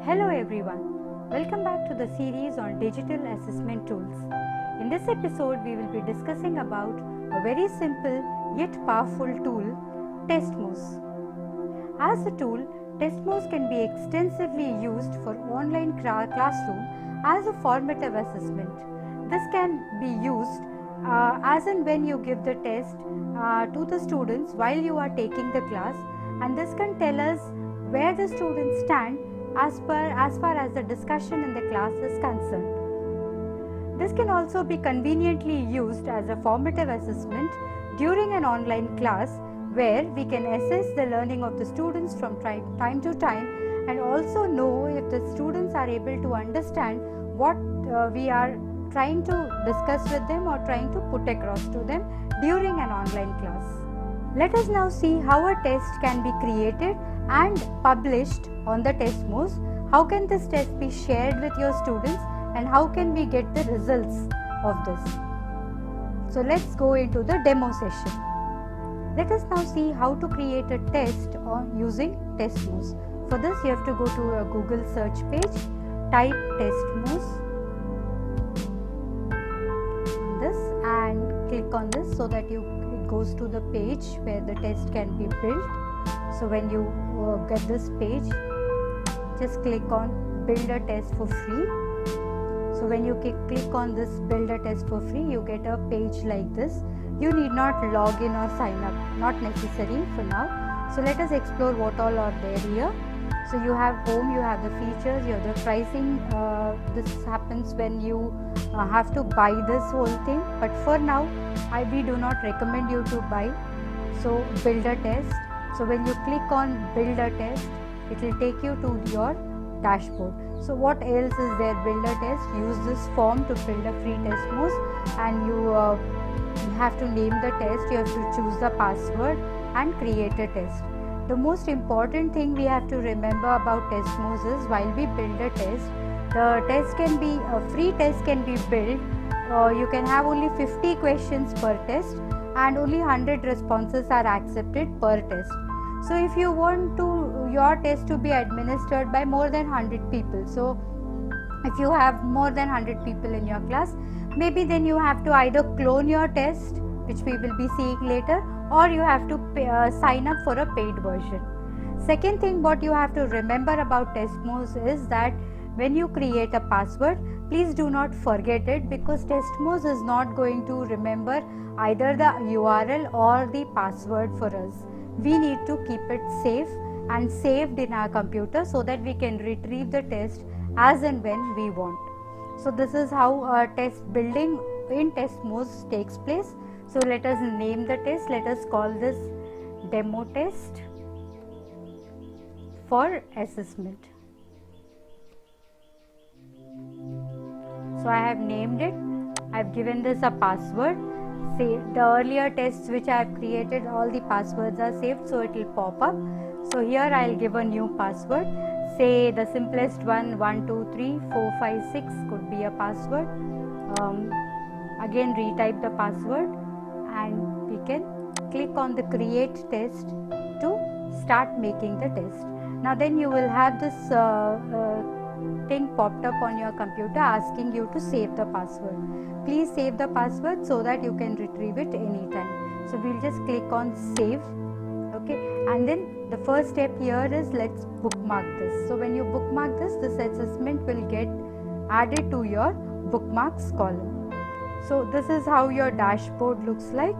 Hello everyone, welcome back to the series on digital assessment tools. In this episode, we will be discussing about a very simple yet powerful tool, Testmos. As a tool, Testmos can be extensively used for online classroom as a formative assessment. This can be used as and when you give the test to the students while you are taking the class, and this can tell us where the students stand as far as the discussion in the class is concerned. This can also be conveniently used as a formative assessment during an online class where we can assess the learning of the students from time to time and also know if the students are able to understand what we are trying to discuss with them or trying to put across to them during an online class. Let us now see how a test can be created and published on the Testmos. How can this test be shared with your students and how can we get the results of this? So let's go into the demo session. Let us now see how to create a test using Testmos. For this you have to go to a Google search page, type Testmos this and click on this so that it goes to the page where the test can be built. So when you get this page, just click on build a test for free. So when you click on this build a test for free, you get a page like this. You need not log in or sign up, not necessary for now. So let us explore what all are there here. So you have home, you have the features, you have the pricing. This happens when you have to buy this whole thing, but for now we do not recommend you to buy. So build a test. So when you click on build a test, it will take you to your dashboard. So what else is there? Build a test. Use this form to build a free Testmos, and you have to name the test. You have to choose the password and create a test. The most important thing we have to remember about Testmos is while we build a test, the test can be a free test can be built. You can have only 50 questions per test and only 100 responses are accepted per test. So if you want your test to be administered by more than 100 people, so if you have more than 100 people in your class, maybe then you have to either clone your test, which we will be seeing later, or you have to sign up for a paid version. Second thing what you have to remember about Testmos is that when you create a password, please do not forget it, because Testmos is not going to remember either the URL or the password for us. We need to keep it safe and saved in our computer so that we can retrieve the test as and when we want. So this is how test building in Testmos takes place. So let us name the test. Let us call this demo test for assessment. So I have named it. I have given this a password. Say the earlier tests which I have created, all the passwords are saved, so it will pop up. So here I will give a new password. Say the simplest one, 1 2 3 4 5 6 could be a password. Again retype the password and we can click on the create test to start making the test. Now then you will have this thing popped up on your computer asking you to save the password. Please save the password so that you can retrieve it anytime. So we'll just click on save. Okay, and then the first step here is let's bookmark this. So when you bookmark this assessment will get added to your bookmarks column. So this is how your dashboard looks like.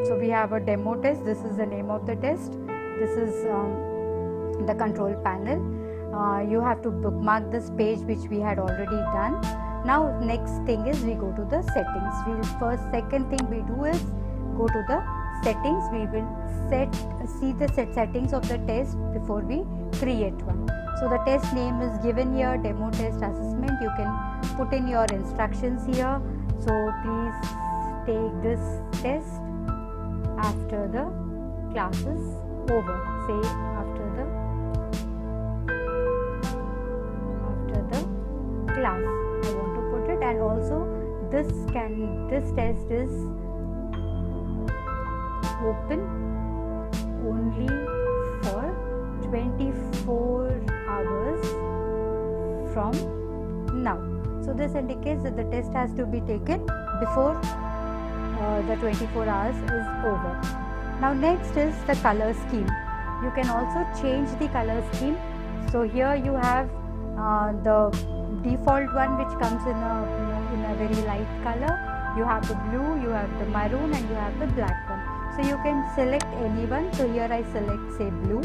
So we have a demo test. This is the name of the test. This is the control panel. You have to bookmark this page which we had already done. Now next thing is we go to the settings. Second thing we do is go to the settings. We will see the settings of the test before we create one. So the test name is given here, demo test assessment. You can put in your instructions here. So please take this test after the class is over. Say after the class I want to put it, and also this test is open only for 24 hours from now. So this indicates that the test has to be taken before the 24 hours is over. Now next is the color scheme. You can also change the color scheme. So here you have the default one which comes in a very light color. You have the blue, you have the maroon, and you have the black one. So you can select any one. So here I select say blue,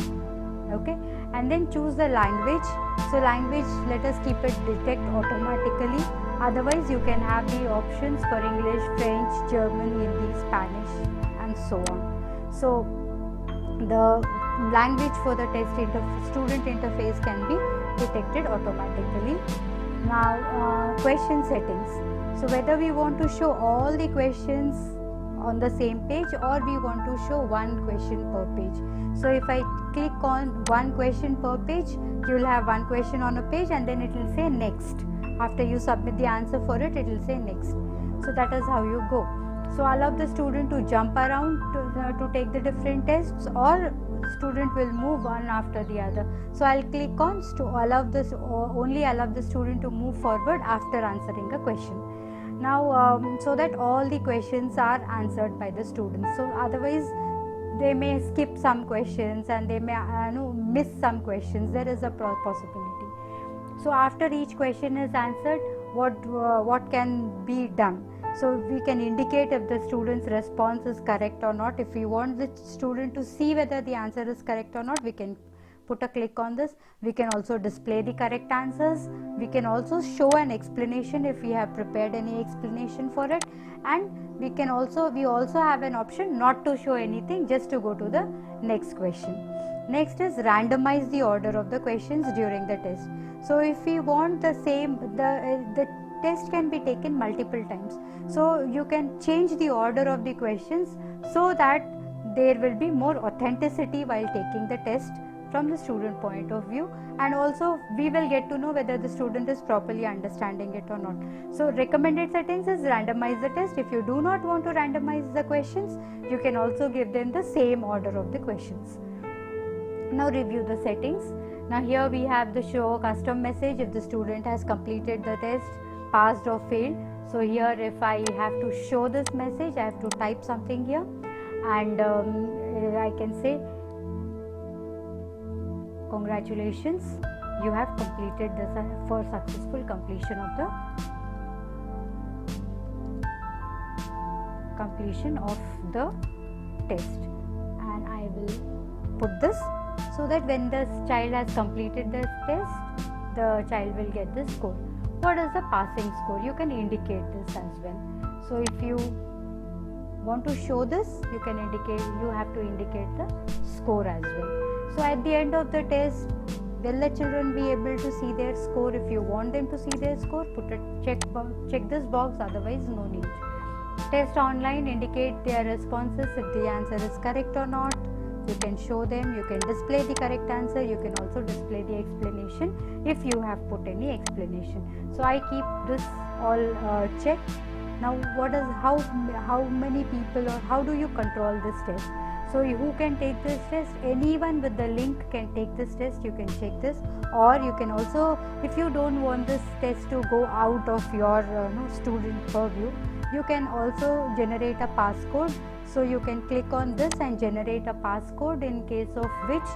okay, and then choose the language. So language, let us keep it detect automatically. Otherwise you can have the options for English, French, German, Hindi, Spanish, and so on. So the language for the test student interface can be detected automatically. Now question settings. So whether we want to show all the questions on the same page or we want to show one question per page. So if I click on one question per page, you will have one question on a page and then it will say next. After you submit the answer for it, it will say next. So that is how you go. So allow the student to jump around to take the different tests, or student will move one after the other. So I'll click on to allow this, only allow the student to move forward after answering a question. Now so that all the questions are answered by the students. So otherwise they may skip some questions and they may miss some questions. There is a possibility. So after each question is answered, what can be done? So we can indicate if the student's response is correct or not. If we want the student to see whether the answer is correct or not, we can put a click on this. We can also display the correct answers. We can also show an explanation if we have prepared any explanation for it, and we also have an option not to show anything, just to go to the next question. Next is randomize the order of the questions during the test. So if we want the same, the test can be taken multiple times. So you can change the order of the questions so that there will be more authenticity while taking the test from the student point of view, and also we will get to know whether the student is properly understanding it or not. So recommended settings is randomize the test. If you do not want to randomize the questions, you can also give them the same order of the questions. Now review the settings. Now here we have the show custom message if the student has completed the test, passed or failed. So here if I have to show this message, I have to type something here, and I can say congratulations, you have completed this for successful completion of the test, and I will put this so that when the child has completed the test, the child will get the score. What is the passing score? You can indicate this as well. So if you want to show this, you have to indicate the score as well. So at the end of the test, will the children be able to see their score? If you want them to see their score, put a check this box, otherwise no need. Test online, indicate their responses if the answer is correct or not. You can show them, you can display the correct answer, you can also display the explanation if you have put any explanation. So I keep this all checked. Now how many people, or how do you control this test? So who can take this test? Anyone with the link can take this test. You can check this, or you can also, if you don't want this test to go out of your student purview, you can also generate a passcode. So you can click on this and generate a passcode, in case of which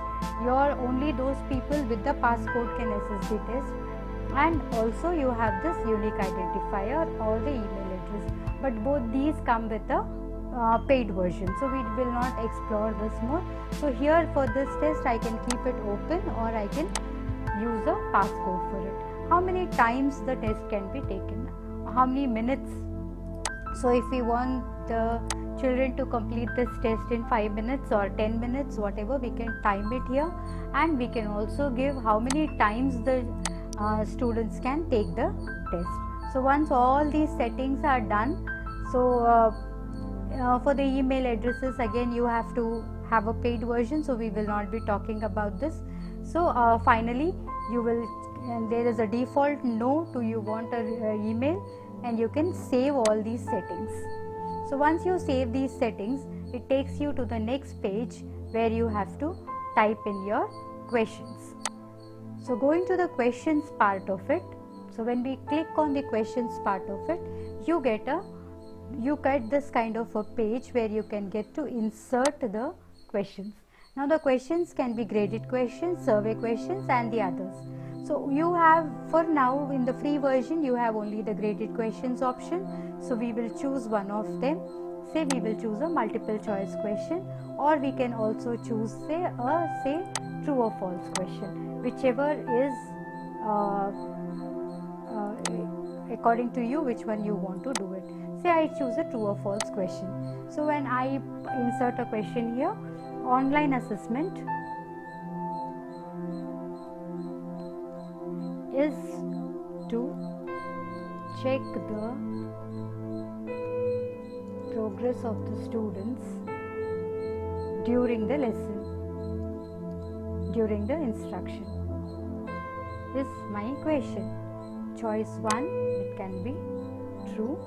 only those people with the passcode can access the test. And also you have this unique identifier or the email address, but both these come with a paid version, so we will not explore this more. So here for this test I can keep it open, or I can use a passcode for it. How many times the test can be taken, how many minutes? So if we want the children to complete this test in 5 minutes or 10 minutes, whatever, we can time it here, and we can also give how many times the students can take the test. So once all these settings are done, so for the email addresses, again you have to have a paid version, so we will not be talking about this. So finally there is a default no to you want an email, and you can save all these settings. So once you save these settings, it takes you to the next page where you have to type in your questions. So going to the questions part of it, so when we click on the questions part of it, you get this kind of a page where you can get to insert the questions. Now the questions can be graded questions, survey questions and the others. So you have, for now in the free version, you have only the graded questions option. So we will choose one of them. Say we will choose a multiple choice question, or we can also choose say true or false question, whichever is according to you, which one you want to do it. Say I choose a true or false question. So when I insert a question here, online assessment is to check the progress of the students during the lesson, during the instruction, is my question. Choice 1, it can be true.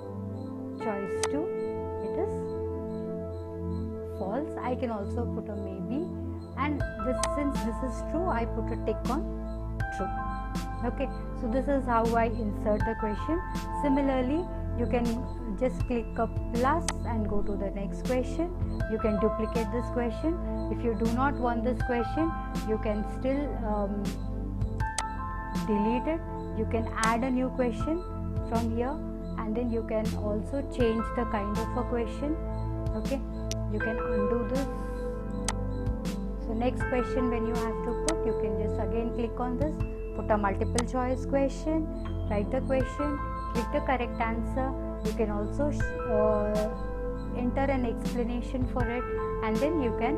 Choice 2, it is false. I can also put a maybe, and since this is true, I put a tick on true. Okay, so this is how I insert the question. Similarly, you can just click a plus and go to the next question. You can duplicate this question. If you do not want this question, you can still delete it. You can add a new question from here, and then you can also change the kind of a question. Okay, you can undo this. So next question, when you have to put, you can just again click on this, put a multiple choice question, write the question, click the correct answer. You can also enter an explanation for it, and then you can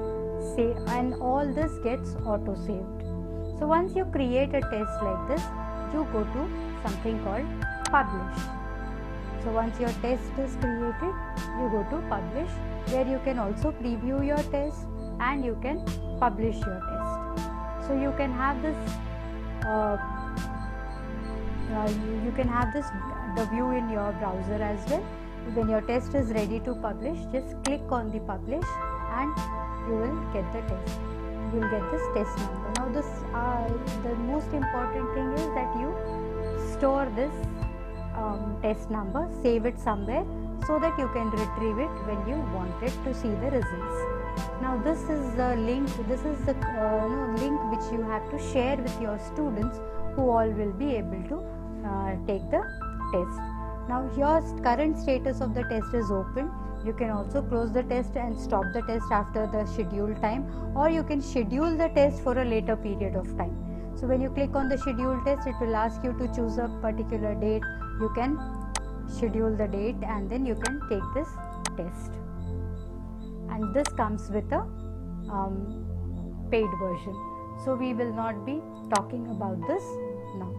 save, and all this gets auto saved. So once you create a test like this, you go to something called publish. So once your test is created, you go to publish, where you can also preview your test and you can publish your test. So you can have this the view in your browser as well. When your test is ready to publish, just click on the publish and you will get the test. You will get this test number. Now this the most important thing is that you store this test number, save it somewhere so that you can retrieve it when you wanted to see the results. Now this is the link, link which you have to share with your students, who all will be able to take the test. Now your current status of the test is open. You can also close the test and stop the test after the scheduled time, or you can schedule the test for a later period of time. So when you click on the schedule test, it will ask you to choose a particular date. You can schedule the date and then you can take this test. And this comes with a paid version. So we will not be talking about this now.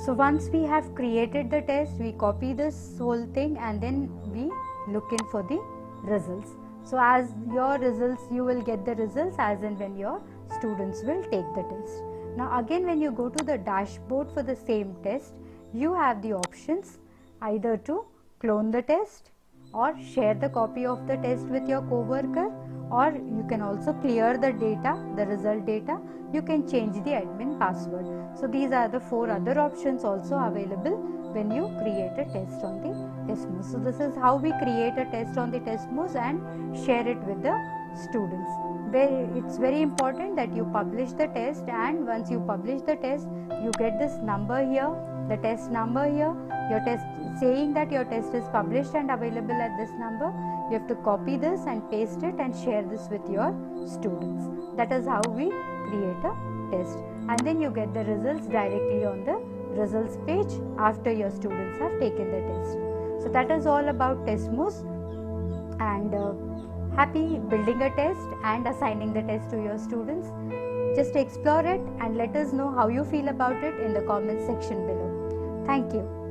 So once we have created the test, we copy this whole thing and then we look in for the results. So as your results, you will get the results as and when your students will take the test. Now again, when you go to the dashboard for the same test, you have the options either to clone the test or share the copy of the test with your co-worker, or you can also clear the data, the result data. You can change the admin password. So these are the 4 other options also available when you create a test on the Testmost. So this is how we create a test on the Testmost and share it with the students. It's very important that you publish the test, and once you publish the test, you get this number here, the test number here, your test saying that your test is published and available at this number. You have to copy this and paste it and share this with your students. That is how we create a test, and then you get the results directly on the results page after your students have taken the test. So that is all about Testmost, and happy building a test and assigning the test to your students. Just explore it and let us know how you feel about it in the comment section below. Thank you.